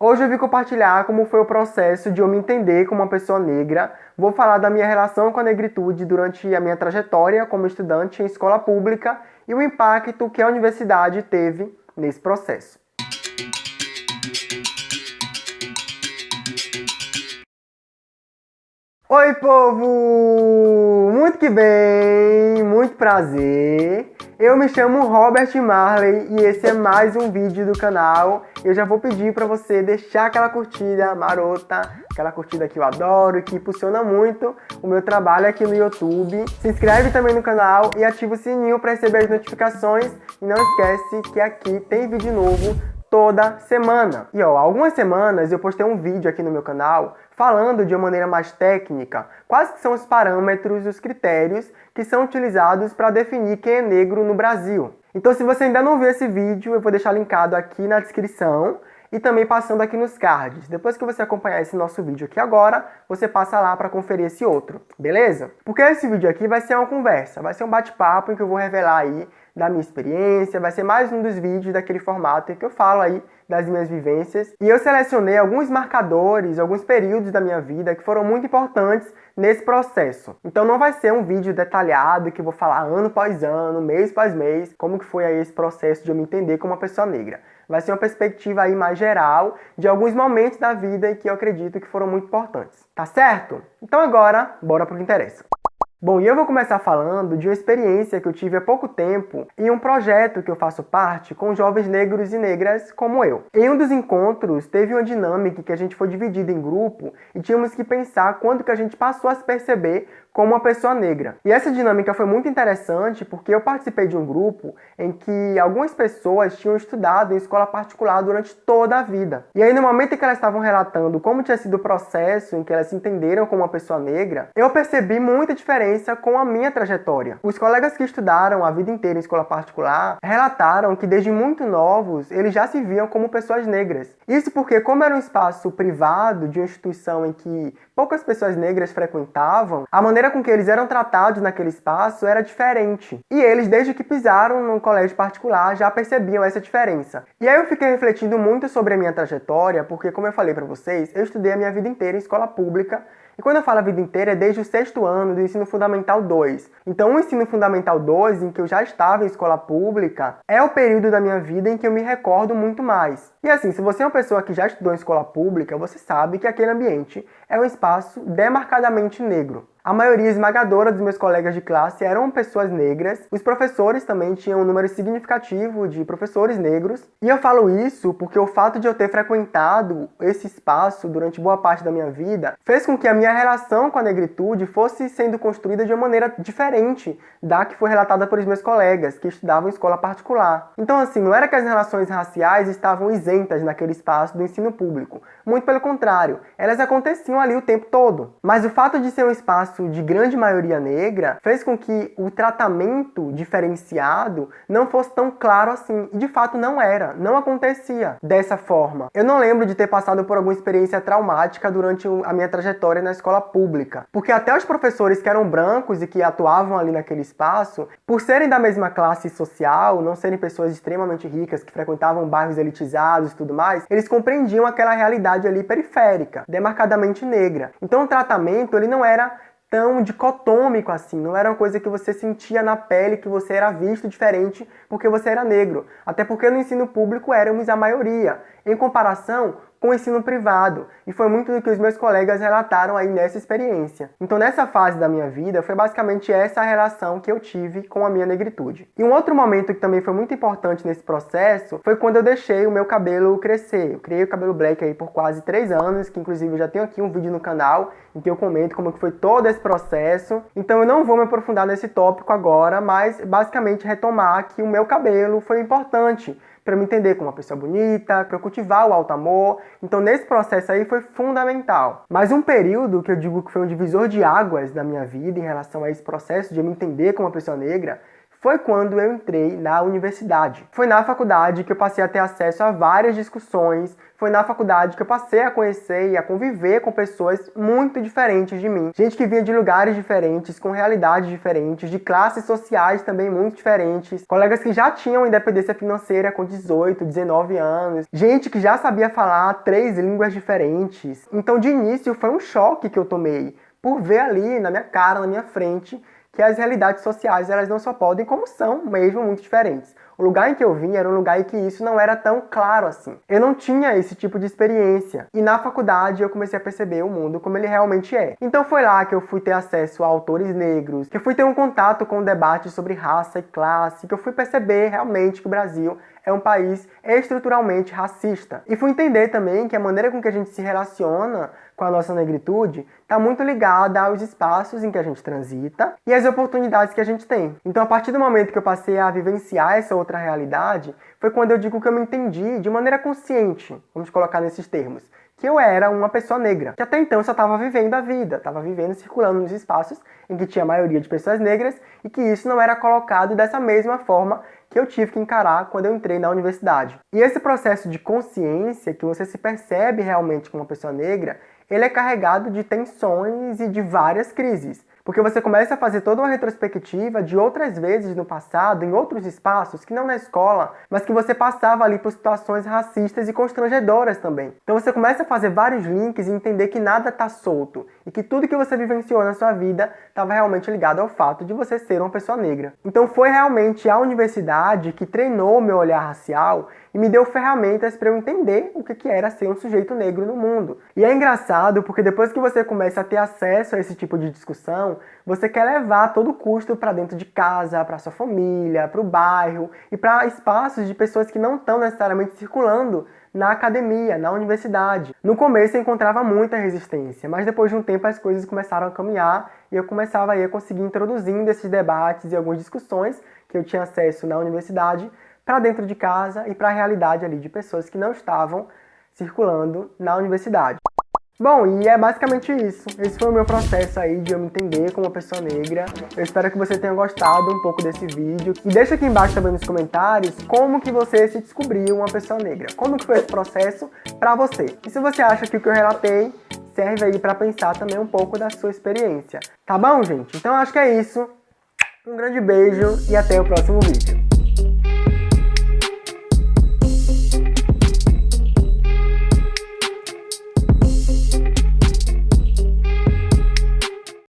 Hoje eu vim compartilhar como foi o processo de eu me entender como uma pessoa negra. Vou falar da minha relação com a negritude durante a minha trajetória como estudante em escola pública e o impacto que a universidade teve nesse processo. Oi, povo! Muito que bem, muito prazer. Eu me chamo Robert Marley e esse é mais um vídeo do canal. Eu já vou pedir para você deixar aquela curtida marota, aquela curtida que eu adoro e que impulsiona muito o meu trabalho aqui no YouTube. Se inscreve também no canal e ativa o sininho para receber as notificações. E não esquece que aqui tem vídeo novo toda semana. E ó, há algumas semanas eu postei um vídeo aqui no meu canal falando de uma maneira mais técnica quais que são os parâmetros, os critérios que são utilizados para definir quem é negro no Brasil. Então, se você ainda não viu esse vídeo, eu vou deixar linkado aqui na descrição e também passando aqui nos cards. Depois que você acompanhar esse nosso vídeo aqui agora, você passa lá para conferir esse outro, beleza? Porque esse vídeo aqui vai ser uma conversa, vai ser um bate-papo em que eu vou revelar aí da minha experiência, vai ser mais um dos vídeos daquele formato em que eu falo aí das minhas vivências. E eu selecionei alguns marcadores, alguns períodos da minha vida que foram muito importantes nesse processo. Então não vai ser um vídeo detalhado que eu vou falar ano após ano, mês após mês, como que foi aí esse processo de eu me entender como uma pessoa negra. Vai ser uma perspectiva aí mais geral de alguns momentos da vida que eu acredito que foram muito importantes. Tá certo? Então agora, bora pro que interessa. Bom, e eu vou começar falando de uma experiência que eu tive há pouco tempo em um projeto que eu faço parte com jovens negros e negras como eu. Em um dos encontros, teve uma dinâmica que a gente foi dividido em grupo e tínhamos que pensar quando que a gente passou a se perceber como uma pessoa negra. E essa dinâmica foi muito interessante porque eu participei de um grupo em que algumas pessoas tinham estudado em escola particular durante toda a vida. E aí no momento em que elas estavam relatando como tinha sido o processo em que elas se entenderam como uma pessoa negra, eu percebi muita diferença com a minha trajetória. Os colegas que estudaram a vida inteira em escola particular relataram que desde muito novos eles já se viam como pessoas negras. Isso porque, como era um espaço privado de uma instituição em que poucas pessoas negras frequentavam, a maneira com que eles eram tratados naquele espaço era diferente. E eles, desde que pisaram num colégio particular, já percebiam essa diferença. E aí eu fiquei refletindo muito sobre a minha trajetória, porque, como eu falei para vocês, eu estudei a minha vida inteira em escola pública. E quando eu falo a vida inteira, é desde o 6º ano do Ensino Fundamental 2. Então, o Ensino Fundamental 2, em que eu já estava em escola pública, é o período da minha vida em que eu me recordo muito mais. E assim, se você é uma pessoa que já estudou em escola pública, você sabe que aquele ambiente é um espaço demarcadamente negro. A maioria esmagadora dos meus colegas de classe eram pessoas negras. Os professores também tinham um número significativo de professores negros. E eu falo isso porque o fato de eu ter frequentado esse espaço durante boa parte da minha vida fez com que a minha relação com a negritude fosse sendo construída de uma maneira diferente da que foi relatada por meus colegas que estudavam em escola particular. Então, assim, não era que as relações raciais estavam isentas naquele espaço do ensino público. Muito pelo contrário, elas aconteciam ali o tempo todo. Mas o fato de ser um espaço de grande maioria negra fez com que o tratamento diferenciado não fosse tão claro assim. E de fato não era, não acontecia dessa forma. Eu não lembro de ter passado por alguma experiência traumática durante a minha trajetória na escola pública. Porque até os professores que eram brancos e que atuavam ali naquele espaço, por serem da mesma classe social, não serem pessoas extremamente ricas que frequentavam bairros elitizados e tudo mais, eles compreendiam aquela realidade ali periférica, demarcadamente negra. Então o tratamento ele não era tão dicotômico assim, não era uma coisa que você sentia na pele que você era visto diferente porque você era negro. Até porque no ensino público éramos a maioria, em comparação com o ensino privado. E foi muito do que os meus colegas relataram aí nessa experiência. Então nessa fase da minha vida, foi basicamente essa a relação que eu tive com a minha negritude. E um outro momento que também foi muito importante nesse processo foi quando eu deixei o meu cabelo crescer. Eu criei o cabelo black aí por quase 3 anos, que inclusive eu já tenho aqui um vídeo no canal em que eu comento como que foi todo esse processo. Então eu não vou me aprofundar nesse tópico agora, mas basicamente retomar que o meu cabelo foi importante para me entender como uma pessoa bonita, para eu cultivar o alto amor. Então nesse processo aí foi fundamental. Mas um período que eu digo que foi um divisor de águas da minha vida em relação a esse processo de eu me entender como uma pessoa negra foi quando eu entrei na universidade. Foi na faculdade que eu passei a ter acesso a várias discussões, foi na faculdade que eu passei a conhecer e a conviver com pessoas muito diferentes de mim. Gente que vinha de lugares diferentes, com realidades diferentes, de classes sociais também muito diferentes. Colegas que já tinham independência financeira com 18, 19 anos. Gente que já sabia falar 3 línguas diferentes. Então, de início, foi um choque que eu tomei por ver ali na minha cara, na minha frente, que as realidades sociais elas não só podem, como são mesmo muito diferentes. O lugar em que eu vim era um lugar em que isso não era tão claro assim. Eu não tinha esse tipo de experiência. E na faculdade eu comecei a perceber o mundo como ele realmente é. Então foi lá que eu fui ter acesso a autores negros, que eu fui ter um contato com o debate sobre raça e classe, que eu fui perceber realmente que o Brasil é um país estruturalmente racista. E fui entender também que a maneira com que a gente se relaciona com a nossa negritude está muito ligada aos espaços em que a gente transita e às oportunidades que a gente tem. Então, a partir do momento que eu passei a vivenciar essa outra realidade, foi quando eu digo que eu me entendi de maneira consciente, vamos colocar nesses termos, que eu era uma pessoa negra, que até então eu só estava vivendo a vida, estava vivendo, circulando nos espaços em que tinha a maioria de pessoas negras e que isso não era colocado dessa mesma forma que eu tive que encarar quando eu entrei na universidade. E esse processo de consciência, que você se percebe realmente como uma pessoa negra, ele é carregado de tensões e de várias crises. Porque você começa a fazer toda uma retrospectiva de outras vezes no passado, em outros espaços, que não na escola, mas que você passava ali por situações racistas e constrangedoras também. Então você começa a fazer vários links e entender que nada está solto e que tudo que você vivenciou na sua vida estava realmente ligado ao fato de você ser uma pessoa negra. Então foi realmente a universidade que treinou o meu olhar racial e me deu ferramentas para eu entender o que era ser um sujeito negro no mundo. E é engraçado porque depois que você começa a ter acesso a esse tipo de discussão, você quer levar a todo custo para dentro de casa, para sua família, para o bairro e para espaços de pessoas que não estão necessariamente circulando na academia, na universidade. No começo eu encontrava muita resistência, mas depois de um tempo as coisas começaram a caminhar e eu começava aí a conseguir introduzindo esses debates e algumas discussões que eu tinha acesso na universidade para dentro de casa e para a realidade ali de pessoas que não estavam circulando na universidade. Bom, e é basicamente isso. Esse foi o meu processo aí de eu me entender como uma pessoa negra. Eu espero que você tenha gostado um pouco desse vídeo. E deixa aqui embaixo também nos comentários como que você se descobriu uma pessoa negra. Como que foi esse processo pra você. E se você acha que o que eu relatei serve aí pra pensar também um pouco da sua experiência. Tá bom, gente? Então acho que é isso. Um grande beijo e até o próximo vídeo.